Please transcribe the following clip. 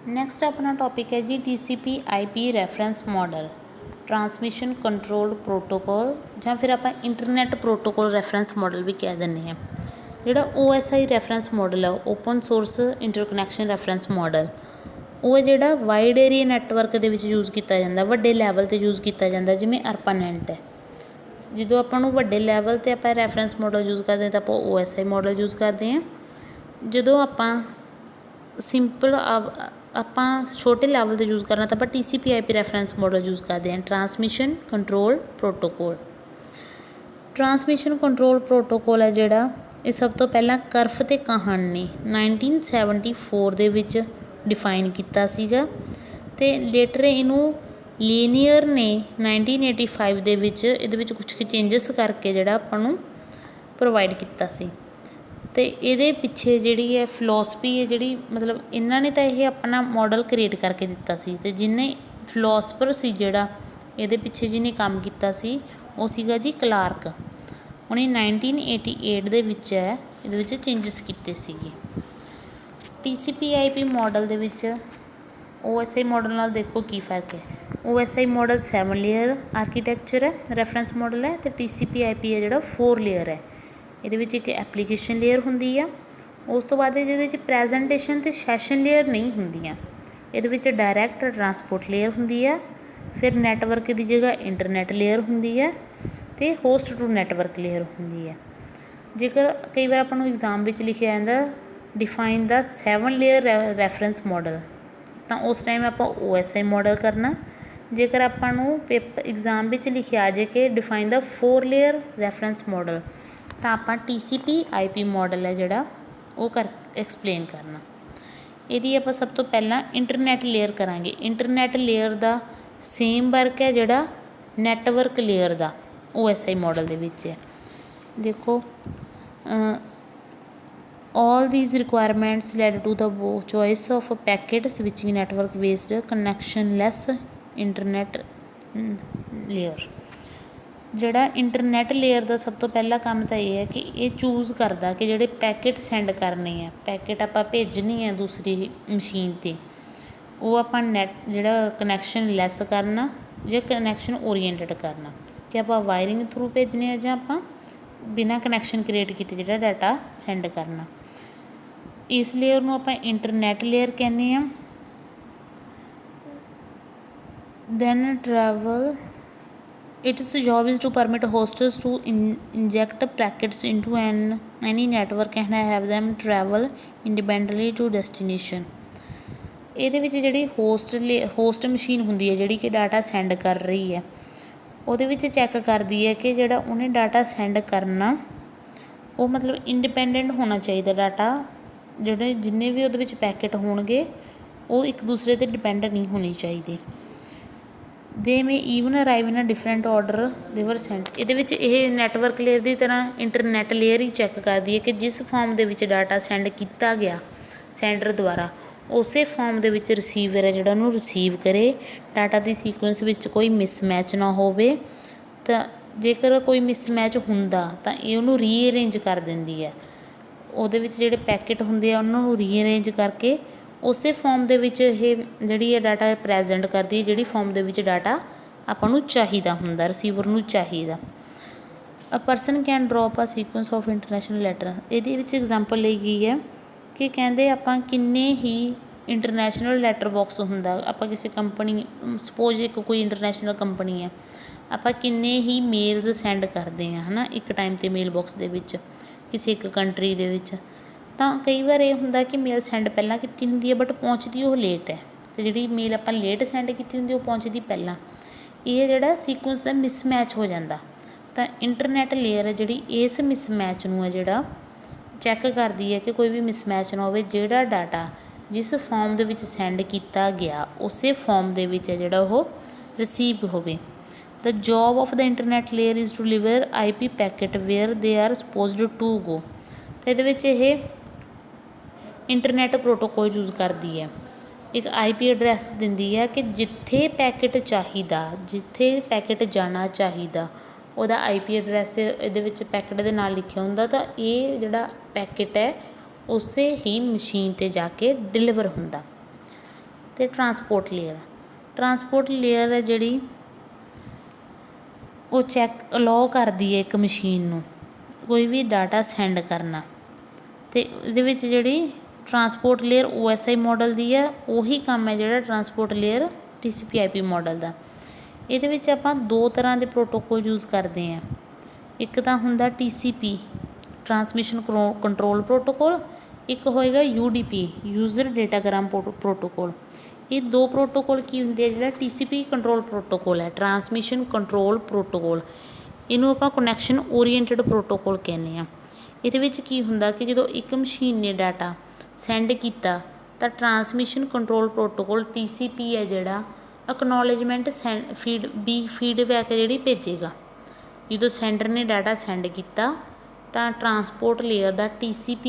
Next ਆਪਣਾ topic ਹੈ ਜੀ TCP/IP reference model, transmission control protocol ਜਾਂ ਫਿਰ ਆਪਾਂ ਇੰਟਰਨੈਟ ਪ੍ਰੋਟੋਕੋਲ ਰੈਫਰੈਂਸ ਮਾਡਲ ਵੀ ਕਹਿ ਦਿੰਦੇ ਹਾਂ। ਜਿਹੜਾ OSI ਰੈਫਰੈਂਸ ਮਾਡਲ ਆ, ਓਪਨ ਸੋਰਸ ਇੰਟਰਕਨੈਕਸ਼ਨ ਰੈਫਰੈਂਸ ਮਾਡਲ, ਉਹ ਹੈ ਜਿਹੜਾ ਵਾਈਡ ਏਰੀਆ ਨੈਟਵਰਕ ਦੇ ਵਿੱਚ ਯੂਜ਼ ਕੀਤਾ ਜਾਂਦਾ, ਵੱਡੇ ਲੈਵਲ 'ਤੇ ਯੂਜ਼ ਕੀਤਾ ਜਾਂਦਾ। ਜਿਵੇਂ ARPANET ਹੈ, ਜਦੋਂ ਆਪਾਂ ਨੂੰ ਵੱਡੇ ਲੈਵਲ 'ਤੇ ਆਪਾਂ ਰੈਫਰੈਂਸ ਮਾਡਲ ਯੂਜ਼ ਕਰਦੇ ਹਾਂ ਤਾਂ ਆਪਾਂ OSI ਮਾਡਲ ਯੂਜ਼ ਕਰਦੇ ਹਾਂ। ਜਦੋਂ ਆਪਾਂ ਸਿੰਪਲ ਆਪਾਂ ਛੋਟੇ ਲੈਵਲ 'ਤੇ ਯੂਜ਼ ਕਰਨਾ ਤਾਂ ਆਪਾਂ TCP/IP ਰੈਫਰੈਂਸ ਮਾਡਲ ਯੂਜ਼ ਕਰਦੇ ਹਾਂ, transmission control protocol. Transmission control protocol ਹੈ ਜਿਹੜਾ, ਇਹ ਸਭ ਤੋਂ ਪਹਿਲਾਂ ਕਰਫ ਅਤੇ ਕਾਹਨ ਨੇ 1974 ਦੇ ਵਿੱਚ ਡਿਫਾਈਨ ਕੀਤਾ ਸੀਗਾ, ਅਤੇ ਲੇਟਰ ਇਹਨੂੰ ਲੀਨੀਅਰ ਨੇ 1985 ਦੇ ਵਿੱਚ ਇਹਦੇ ਵਿੱਚ ਕੁਛ ਕੁ ਚੇਂਜਿਸ ਕਰਕੇ ਜਿਹੜਾ ਆਪਾਂ ਨੂੰ ਪ੍ਰੋਵਾਈਡ ਕੀਤਾ ਸੀ। ਅਤੇ ਇਹਦੇ ਪਿੱਛੇ ਜਿਹੜੀ ਹੈ ਫਿਲੋਸਫੀ ਹੈ ਜਿਹੜੀ, ਮਤਲਬ ਇਹਨਾਂ ਨੇ ਤਾਂ ਇਹ ਆਪਣਾ ਮਾਡਲ ਕ੍ਰੀਏਟ ਕਰਕੇ ਦਿੱਤਾ ਸੀ, ਅਤੇ ਜਿਹਨੇ ਫਿਲੋਸਫਰ ਸੀ ਜਿਹੜਾ ਇਹਦੇ ਪਿੱਛੇ ਜਿਹਨੇ ਕੰਮ ਕੀਤਾ ਸੀ ਉਹ ਸੀਗਾ ਜੀ ਕਲਾਰਕ। ਉਹਨੇ 1988 ਦੇ ਵਿੱਚ ਹੈ ਇਹਦੇ ਵਿੱਚ ਚੇਂਜਿਸ ਕੀਤੇ ਸੀਗੇ। TCP/IP ਮਾਡਲ ਦੇ ਵਿੱਚ OSI ਮਾਡਲ ਨਾਲ ਦੇਖੋ ਕੀ ਫਰਕ ਹੈ। OSI ਮਾਡਲ 7 ਲੇਅਰ ਆਰਕੀਟੈਕਚਰ ਹੈ, ਰੈਫਰੈਂਸ ਮਾਡਲ ਹੈ, ਅਤੇ TCP/IP ਹੈ ਜਿਹੜਾ 4 ਲੇਅਰ ਹੈ। ਇਹਦੇ ਵਿੱਚ ਇੱਕ ਐਪਲੀਕੇਸ਼ਨ ਲੇਅਰ ਹੁੰਦੀ ਆ, ਉਸ ਤੋਂ ਬਾਅਦ ਇਹਦੇ ਵਿੱਚ ਪ੍ਰੈਜੈਂਟੇਸ਼ਨ ਅਤੇ ਸੈਸ਼ਨ ਲੇਅਰ ਨਹੀਂ ਹੁੰਦੀਆਂ। ਇਹਦੇ ਵਿੱਚ ਡਾਇਰੈਕਟ ਟਰਾਂਸਪੋਰਟ ਲੇਅਰ ਹੁੰਦੀ ਆ, ਫਿਰ ਨੈਟਵਰਕ ਦੀ ਜਗ੍ਹਾ ਇੰਟਰਨੈਟ ਲੇਅਰ ਹੁੰਦੀ ਹੈ, ਅਤੇ ਹੋਸਟ ਟੂ ਨੈਟਵਰਕ ਲੇਅਰ ਹੁੰਦੀ ਹੈ। ਜੇਕਰ ਕਈ ਵਾਰ ਆਪਾਂ ਨੂੰ ਐਗਜ਼ਾਮ ਵਿੱਚ ਲਿਖਿਆ ਜਾਂਦਾ ਡਿਫਾਈਨ ਦਾ 7 ਲੇਅਰ ਰੈਫਰੈਂਸ ਮਾਡਲ, ਤਾਂ ਉਸ ਟਾਈਮ ਆਪਾਂ OSI ਮਾਡਲ ਕਰਨਾ। ਜੇਕਰ ਆਪਾਂ ਨੂੰ ਐਗਜ਼ਾਮ ਵਿੱਚ ਲਿਖਿਆ ਆ ਜੇ ਕਿ ਡਿਫਾਈਨ ਦਾ 4 ਲੇਅਰ ਰੈਫਰੈਂਸ ਮਾਡਲ, ਤਾਂ ਆਪਾਂ TCP/IP ਮਾਡਲ ਹੈ ਜਿਹੜਾ ਉਹ ਐਕਸਪਲੇਨ ਕਰਨਾ। ਇਹਦੀ ਆਪਾਂ ਸਭ ਤੋਂ ਪਹਿਲਾਂ ਇੰਟਰਨੈਟ ਲੇਅਰ ਕਰਾਂਗੇ। ਇੰਟਰਨੈਟ ਲੇਅਰ ਦਾ ਸੇਮ ਵਰਕ ਹੈ ਜਿਹੜਾ ਨੈਟਵਰਕ ਲੇਅਰ ਦਾ OSI ਮਾਡਲ ਦੇ ਵਿੱਚ ਹੈ। ਦੇਖੋ, all these requirements led to the choice of packet switching network based connectionless internet layer। ਜਿਹੜਾ ਇੰਟਰਨੈਟ ਲੇਅਰ ਦਾ ਸਭ ਤੋਂ ਪਹਿਲਾ ਕੰਮ ਤਾਂ ਇਹ ਹੈ ਕਿ ਇਹ ਚੂਜ਼ ਕਰਦਾ ਕਿ ਜਿਹੜੇ ਪੈਕਟ ਸੈਂਡ ਕਰਨੇ ਆ, ਪੈਕਟ ਆਪਾਂ ਭੇਜਣੀ ਆ ਦੂਸਰੀ ਮਸ਼ੀਨ 'ਤੇ, ਉਹ ਆਪਾਂ ਨੈਟ ਜਿਹੜਾ ਕਨੈਕਸ਼ਨ ਲੈਸ ਕਰਨਾ ਜਾਂ ਕਨੈਕਸ਼ਨ ਓਰੀਐਂਟਡ ਕਰਨਾ, ਕਿ ਆਪਾਂ ਵਾਇਰਿੰਗ ਥਰੂ ਭੇਜਣੇ ਆ ਜਾਂ ਆਪਾਂ ਬਿਨਾਂ ਕਨੈਕਸ਼ਨ ਕ੍ਰੀਏਟ ਕੀਤੇ ਜਿਹੜਾ ਡਾਟਾ ਸੈਂਡ ਕਰਨਾ। ਇਸ ਲੇਅਰ ਨੂੰ ਆਪਾਂ ਇੰਟਰਨੈਟ ਲੇਅਰ ਕਹਿੰਦੇ ਹਾਂ। Then travel, its job is to permit hosts to inject packets into any network and have them travel independently to destination। ਇਹਦੇ ਵਿੱਚ ਜਿਹੜੀ ਹੋਸਟ ਮਸ਼ੀਨ ਹੁੰਦੀ ਹੈ ਜਿਹੜੀ ਕਿ ਡਾਟਾ ਸੈਂਡ ਕਰ ਰਹੀ ਹੈ, ਉਹਦੇ ਵਿੱਚ ਚੈੱਕ ਕਰਦੀ ਹੈ ਕਿ ਜਿਹੜਾ ਉਹਨੇ ਡਾਟਾ ਸੈਂਡ ਕਰਨਾ ਉਹ ਮਤਲਬ ਇੰਡੀਪੈਂਡੈਂਟ ਹੋਣਾ ਚਾਹੀਦਾ। ਡਾਟਾ ਜਿਹੜੇ ਜਿੰਨੇ ਵੀ ਉਹਦੇ ਵਿੱਚ ਪੈਕਟ ਹੋਣਗੇ ਉਹ ਇੱਕ ਦੂਸਰੇ 'ਤੇ ਡਿਪੈਂਡ ਨਹੀਂ ਹੋਣੇ ਚਾਹੀਦੇ। They may even arrive in a different order they were Saint. ਇਹਦੇ ਵਿੱਚ ਇਹ ਨੈਟਵਰਕ ਲੇਅਰ ਦੀ ਤਰ੍ਹਾਂ ਇੰਟਰਨੈਟ ਲੇਅਰ ਹੀ ਚੈੱਕ ਕਰਦੀ ਹੈ ਕਿ ਜਿਸ ਫਾਰਮ ਦੇ ਵਿੱਚ ਡਾਟਾ ਸੈਂਡ ਕੀਤਾ ਗਿਆ ਸੈਂਡਰ ਦੁਆਰਾ, ਉਸੇ ਫਾਰਮ ਦੇ ਵਿੱਚ ਰਿਸੀਵਰ ਹੈ ਜਿਹੜਾ ਉਹਨੂੰ ਰਿਸੀਵ ਕਰੇ। ਡਾਟਾ ਦੀ ਸੀਕੁਐਂਸ ਵਿੱਚ ਕੋਈ ਮਿਸਮੈਚ ਨਾ ਹੋਵੇ, ਤਾਂ ਜੇਕਰ ਕੋਈ ਮਿਸਮੈਚ ਹੁੰਦਾ ਤਾਂ ਇਹ ਉਹਨੂੰ ਰੀਅਰੇਂਜ ਕਰ ਦਿੰਦੀ ਹੈ। ਉਹਦੇ ਵਿੱਚ ਜਿਹੜੇ ਪੈਕਟ ਹੁੰਦੇ ਆ ਉਹਨਾਂ ਨੂੰ ਰੀਅਰੇਂਜ ਕਰਕੇ ਉਸੇ ਫਾਰਮ ਦੇ ਵਿੱਚ ਇਹ ਜਿਹੜੀ ਹੈ ਡਾਟਾ ਪ੍ਰੈਜੈਂਟ ਕਰਦੀ ਹੈ, ਜਿਹੜੀ ਫਾਰਮ ਦੇ ਵਿੱਚ ਡਾਟਾ ਆਪਾਂ ਨੂੰ ਚਾਹੀਦਾ ਹੁੰਦਾ, ਰਿਸੀਵਰ ਨੂੰ ਚਾਹੀਦਾ। A person can drop a sequence of international letter. ਇਹਦੇ ਵਿੱਚ ਐਗਜ਼ਾਮਪਲ ਲਈ ਗਈ ਹੈ ਕਿ ਕਹਿੰਦੇ ਆਪਾਂ ਕਿੰਨੇ ਹੀ ਇੰਟਰਨੈਸ਼ਨਲ ਲੈਟਰ ਬਾਕਸ ਹੁੰਦਾ, ਆਪਾਂ ਕਿਸੇ ਕੰਪਨੀ, ਸਪੋਜ਼ ਇੱਕ ਕੋਈ ਇੰਟਰਨੈਸ਼ਨਲ ਕੰਪਨੀ ਹੈ, ਆਪਾਂ ਕਿੰਨੇ ਹੀ ਮੇਲਸ ਸੈਂਡ ਕਰਦੇ ਹਾਂ ਹੈ ਨਾ ਇੱਕ ਟਾਈਮ 'ਤੇ ਮੇਲ ਬਾਕਸ ਦੇ ਵਿੱਚ ਕਿਸੇ ਇੱਕ ਕੰਟਰੀ ਦੇ ਵਿੱਚ। ਤਾਂ ਕਈ ਵਾਰ ਇਹ ਹੁੰਦਾ ਕਿ ਮੇਲ ਸੈਂਡ ਪਹਿਲਾਂ ਕੀਤੀ ਹੁੰਦੀ ਹੈ ਬਟ ਪਹੁੰਚਦੀ ਉਹ ਲੇਟ ਹੈ, ਅਤੇ ਜਿਹੜੀ ਮੇਲ ਆਪਾਂ ਲੇਟ ਸੈਂਡ ਕੀਤੀ ਹੁੰਦੀ ਉਹ ਪਹੁੰਚਦੀ ਪਹਿਲਾਂ। ਇਹ ਜਿਹੜਾ ਸੀਕੁਐਂਸ ਦਾ ਮਿਸਮੈਚ ਹੋ ਜਾਂਦਾ, ਤਾਂ ਇੰਟਰਨੈਟ ਲੇਅਰ ਹੈ ਜਿਹੜੀ ਇਸ ਮਿਸਮੈਚ ਨੂੰ ਹੈ ਜਿਹੜਾ ਚੈੱਕ ਕਰਦੀ ਹੈ ਕਿ ਕੋਈ ਵੀ ਮਿਸਮੈਚ ਨਾ ਹੋਵੇ। ਜਿਹੜਾ ਡਾਟਾ ਜਿਸ ਫਾਰਮ ਦੇ ਵਿੱਚ ਸੈਂਡ ਕੀਤਾ ਗਿਆ ਉਸੇ ਫਾਰਮ ਦੇ ਵਿੱਚ ਹੈ ਜਿਹੜਾ ਉਹ ਰਿਸੀਵ ਹੋਵੇ। The job of the internet layer is to deliver IP packet where they are supposed to go. ਤਾਂ ਇਹਦੇ ਵਿੱਚ ਇਹ ਇੰਟਰਨੈਟ ਪ੍ਰੋਟੋਕੋਲ ਯੂਜ਼ ਕਰਦੀ ਹੈ, ਇੱਕ IP ਐਡਰੈਸ ਦਿੰਦੀ ਹੈ ਕਿ ਜਿੱਥੇ ਪੈਕਟ ਚਾਹੀਦਾ, ਜਿੱਥੇ ਪੈਕਟ ਜਾਣਾ ਚਾਹੀਦਾ ਉਹਦਾ IP ਐਡਰੈਸ ਇਹਦੇ ਵਿੱਚ ਪੈਕਟ ਦੇ ਨਾਲ ਲਿਖਿਆ ਹੁੰਦਾ, ਤਾਂ ਇਹ ਜਿਹੜਾ ਪੈਕਟ ਹੈ ਉਸੇ ਹੀ ਮਸ਼ੀਨ 'ਤੇ ਜਾ ਕੇ ਡਿਲੀਵਰ ਹੁੰਦਾ। ਤੇ ਟਰਾਂਸਪੋਰਟ ਲੇਅਰ ਹੈ ਜਿਹੜੀ ਉਹ ਚੈੱਕ ਅਲਾਓ ਕਰਦੀ ਹੈ ਇੱਕ ਮਸ਼ੀਨ ਨੂੰ ਕੋਈ ਵੀ ਡਾਟਾ ਸੈਂਡ ਕਰਨਾ। ਅਤੇ ਇਹਦੇ ਵਿੱਚ ਜਿਹੜੀ ਟਰਾਂਸਪੋਰਟ ਲੇਅਰ OSI ਮਾਡਲ ਦੀ ਹੈ ਉਹੀ ਕੰਮ ਹੈ ਜਿਹੜਾ ਟਰਾਂਸਪੋਰਟ ਲੇਅਰ TCP/IP ਮਾਡਲ ਦਾ। ਇਹਦੇ ਵਿੱਚ ਆਪਾਂ ਦੋ ਤਰ੍ਹਾਂ ਦੇ ਪ੍ਰੋਟੋਕੋਲ ਯੂਜ਼ ਕਰਦੇ ਹਾਂ। ਇੱਕ ਤਾਂ ਹੁੰਦਾ TCP ਟਰਾਂਸਮਿਸ਼ਨ ਕੰਟਰੋਲ ਪ੍ਰੋਟੋਕੋਲ, ਇੱਕ ਹੋਏਗਾ UDP ਯੂਜ਼ਰ ਡੇਟਾਗ੍ਰਾਮ ਪ੍ਰੋਟੋਕੋਲ। ਇਹ ਦੋ ਪ੍ਰੋਟੋਕੋਲ ਕੀ ਹੁੰਦੇ ਆ? ਜਿਹੜਾ TCP ਕੰਟਰੋਲ ਪ੍ਰੋਟੋਕੋਲ ਹੈ ਟਰਾਂਸਮਿਸ਼ਨ ਕੰਟਰੋਲ ਪ੍ਰੋਟੋਕੋਲ, ਇਹਨੂੰ ਆਪਾਂ ਕਨੈਕਸ਼ਨ ਓਰੀਐਂਟਡ ਪ੍ਰੋਟੋਕੋਲ ਕਹਿੰਦੇ ਹਾਂ। ਇਹਦੇ ਵਿੱਚ ਕੀ ਹੁੰਦਾ ਕਿ ਜਦੋਂ ਇੱਕ ਮਸ਼ੀਨ ਨੇ ਡਾਟਾ ਸੈਂਡ ਕੀਤਾ ਤਾਂ ਟਰਾਂਸਮਿਸ਼ਨ ਕੰਟਰੋਲ ਪ੍ਰੋਟੋਕੋਲ TCP ਹੈ ਜਿਹੜਾ ਅਕਨੋਲੇਜਮੈਂਟ ਫੀਡਬੈਕ ਜਿਹੜੀ ਭੇਜੇਗਾ। ਜਦੋਂ ਸੈਂਡਰ ਨੇ ਡਾਟਾ ਸੈਂਡ ਕੀਤਾ ਤਾਂ ਟਰਾਂਸਪੋਰਟ ਲੇਅਰ ਦਾ TCP